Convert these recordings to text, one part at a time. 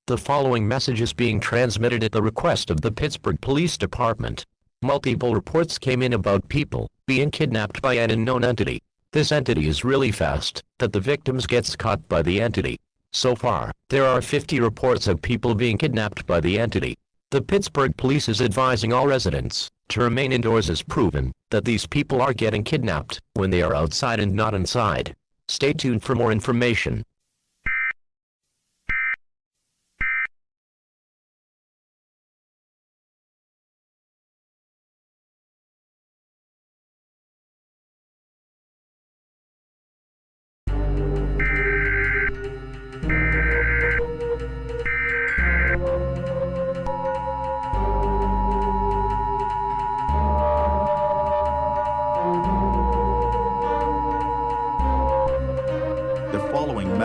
The following message is being transmitted at the request of the Pittsburgh Police Department. Multiple reports came in about people being kidnapped by an unknown entity. This entity is really fast that the victims gets caught by the entity. So far, there are 50 reports of people being kidnapped by the entity. The Pittsburgh Police is advising all residents to remain indoors as proven that these people are getting kidnapped when they are outside and not inside. Stay tuned for more information.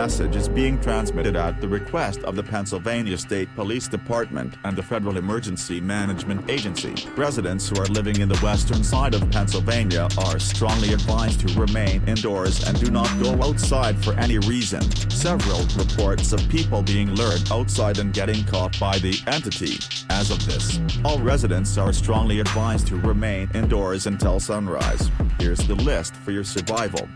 Message is being transmitted at the request of the Pennsylvania State Police Department and the Federal Emergency Management Agency. Residents who are living in the western side of Pennsylvania are strongly advised to remain indoors and do not go outside for any reason. Several reports of people being lured outside and getting caught by the entity. As of this, all residents are strongly advised to remain indoors until sunrise. Here's the list for your survival.